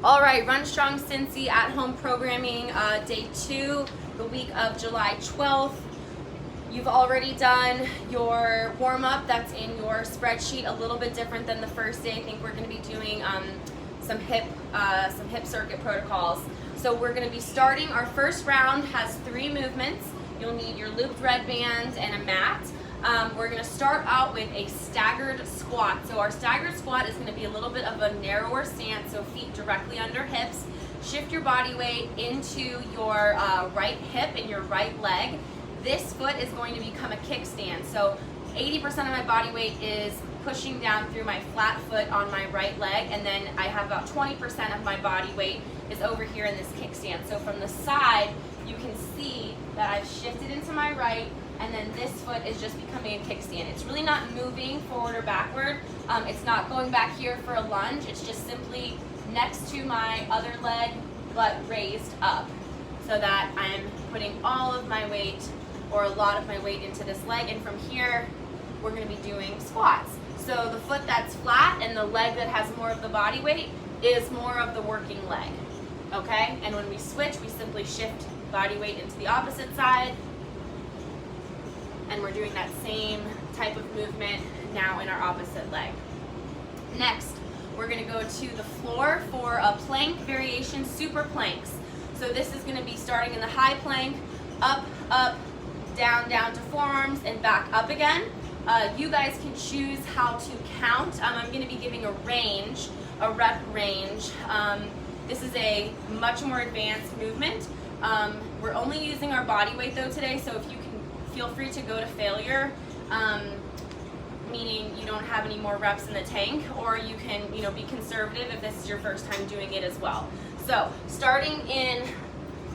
All right, Run Strong Cincy at home programming, day 2, the week of July 12th. You've already done your warm-up that's in your spreadsheet, a little bit different than the first day. I think we're going to be doing some hip circuit protocols. So we're going to be starting, our first round has 3 movements. You'll need your looped red band and a mat. We're going to start out with a staggered squat. So our staggered squat is going to be a little bit of a narrower stance, so feet directly under hips. Shift your body weight into your right hip and your right leg. This foot is going to become a kickstand. So 80% of my body weight is pushing down through my flat foot on my right leg, and then I have about 20% of my body weight is over here in this kickstand. So from the side, you can see that I've shifted into my right, and then this foot is just becoming a kickstand. It's really not moving forward or backward. It's not going back here for a lunge. It's just simply next to my other leg, but raised up, so that I'm putting all of my weight or a lot of my weight into this leg. And from here, we're gonna be doing squats. So the foot that's flat and the leg that has more of the body weight is more of the working leg, okay? And when we switch, we simply shift body weight into the opposite side, and we're doing that same type of movement now in our opposite leg. Next, we're gonna go to the floor for a plank variation, super planks. So this is gonna be starting in the high plank, up, up, down, down to forearms, and back up again. You guys can choose how to count. I'm gonna be giving a range, a rep range. This is a much more advanced movement. We're only using our body weight though today, so if you can, feel free to go to failure, meaning you don't have any more reps in the tank, or you can, be conservative if this is your first time doing it as well. So starting in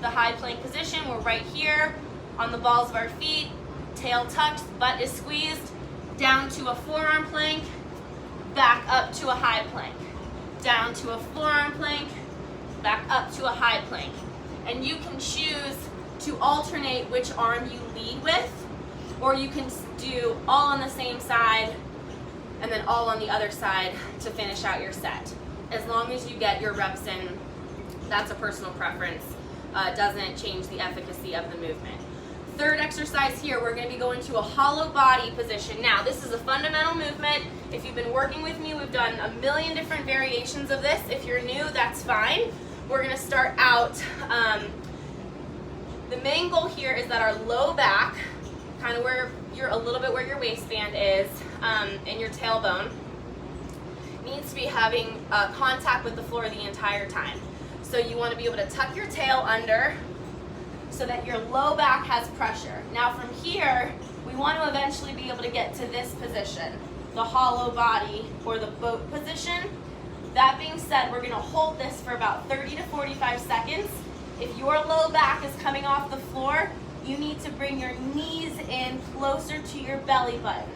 the high plank position, we're right here on the balls of our feet, tail tucked, butt is squeezed, down to a forearm plank, back up to a high plank, down to a forearm plank, back up to a high plank. And you can choose to alternate which arm you lead with, or you can do all on the same side and then all on the other side to finish out your set. As long as you get your reps in, that's a personal preference. It doesn't change the efficacy of the movement. Third exercise here, we're going to be going to a hollow body position. Now, this is a fundamental movement. If you've been working with me, we've done a million different variations of this. If you're new, that's fine. We're going to start out, the main goal here is that our low back, kind of where a little bit where your waistband is, and your tailbone, needs to be having contact with the floor the entire time. So you want to be able to tuck your tail under so that your low back has pressure. Now from here, we want to eventually be able to get to this position, the hollow body or the boat position. That being said, we're going to hold this for about 30 to 45 seconds. If your low back is coming off the floor, you need to bring your knees in closer to your belly button,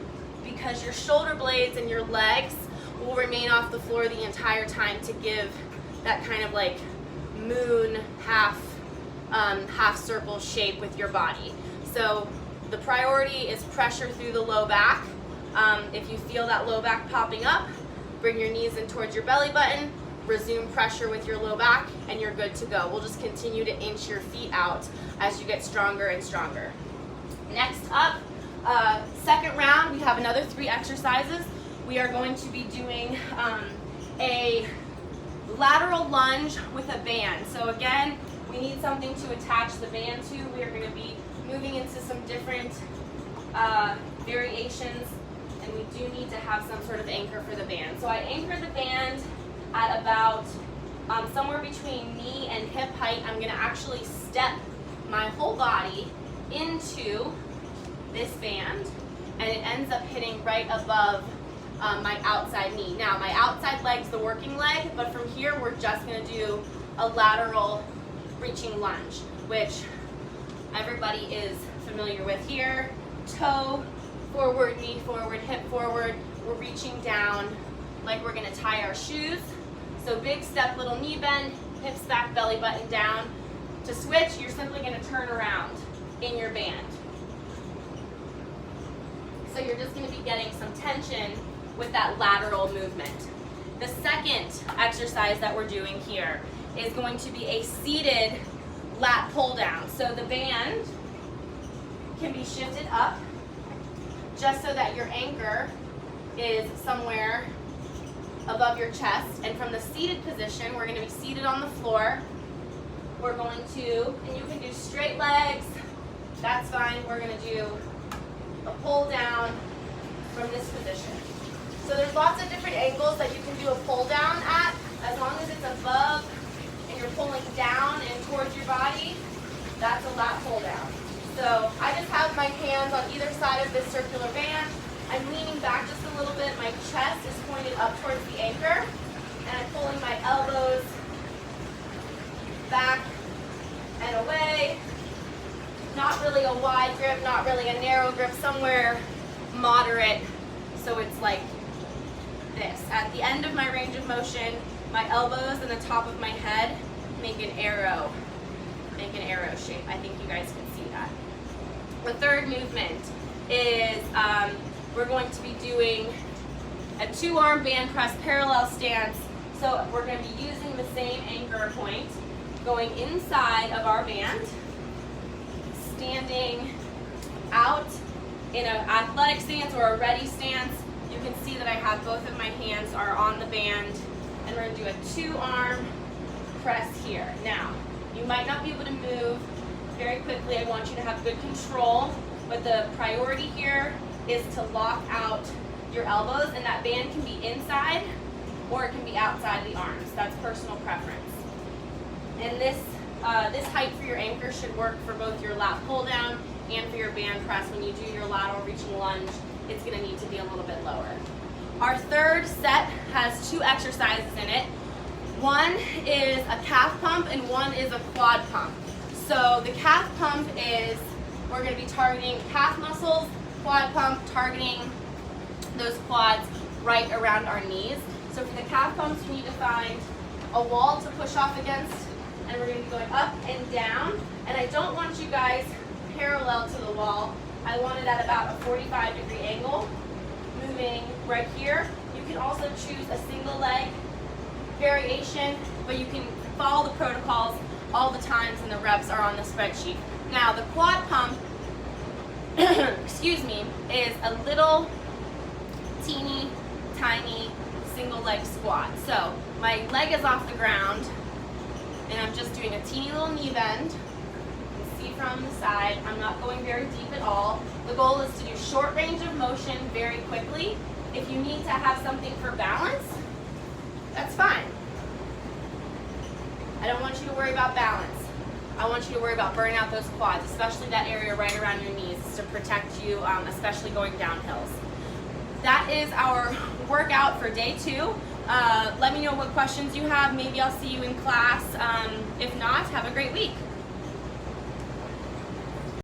because your shoulder blades and your legs will remain off the floor the entire time to give that kind of like moon half circle shape with your body. So the priority is pressure through the low back. If you feel that low back popping up, bring your knees in towards your belly button, resume pressure with your low back, and you're good to go. We'll just continue to inch your feet out as you get stronger and stronger. Next up, second round, we have another 3 exercises. We are going to be doing a lateral lunge with a band. So again, we need something to attach the band to. We are going to be moving into some different variations, and we do need to have some sort of anchor for the band. So I anchor the band at about somewhere between knee and hip height. I'm going to actually step my whole body into this band, and it ends up hitting right above my outside knee. Now, my outside leg's the working leg, but from here we're just going to do a lateral reaching lunge, which everybody is familiar with here. Toe forward, knee forward, hip forward. We're reaching down like we're going to tie our shoes. So big step, little knee bend, hips back, belly button down. To switch, you're simply going to turn around in your band. So you're just going to be getting some tension with that lateral movement. The second exercise that we're doing here is going to be a seated lat pull down. So the band can be shifted up just so that your anchor is somewhere above your chest. And from the seated position, we're going to be seated on the floor. We're going to, and you can do straight legs, that's fine. We're going to do a pull down from this position. So there's lots of different angles that you can do a pull down at, as long as it's above and you're pulling down and towards your body, that's a lat pull down. So I just have my hands on either side of this circular band. I'm leaning back just a little bit. My chest is pointed up towards the anchor, and I'm pulling my elbows back and away. Not really a wide grip, not really a narrow grip, somewhere moderate. So it's like this. At the end of my range of motion, my elbows and the top of my head make an arrow shape. I think you guys can see that. The third movement is we're going to be doing a 2-arm band press parallel stance. So we're going to be using the same anchor point, going inside of our band, standing out in an athletic stance or a ready stance. You can see that I have both of my hands are on the band, and we're going to do a 2-arm press here. Now, you might not be able to move very quickly. I want you to have good control, but the priority here is to lock out your elbows, and that band can be inside or it can be outside the arms. That's personal preference. And this height for your anchor should work for both your lat pull down and for your band press. When you do your lateral reaching lunge, it's going to need to be a little bit lower. Our third set has 2 exercises in it. One is a calf pump and one is a quad pump. So the calf pump is, we're going to be targeting calf muscles, quad pump targeting those quads right around our knees. So for the calf pumps, we need to find a wall to push off against, and we're going to be going up and down. And I don't want you guys parallel to the wall. I want it at about a 45-degree angle, moving right here. You can also choose a single leg variation, but you can follow the protocols. All the times and the reps are on the spreadsheet. Now the quad pump, excuse me, is a little teeny tiny single leg squat. So my leg is off the ground and I'm just doing a teeny little knee bend. You can see from the side, I'm not going very deep at all. The goal is to do short range of motion very quickly. If you need to have something for balance, that's fine. I don't want you to worry about balance. I want you to worry about burning out those quads, especially that area right around your knees, to protect you, especially going down hills. That is our workout for day 2. Let me know what questions you have. Maybe I'll see you in class. If not, have a great week.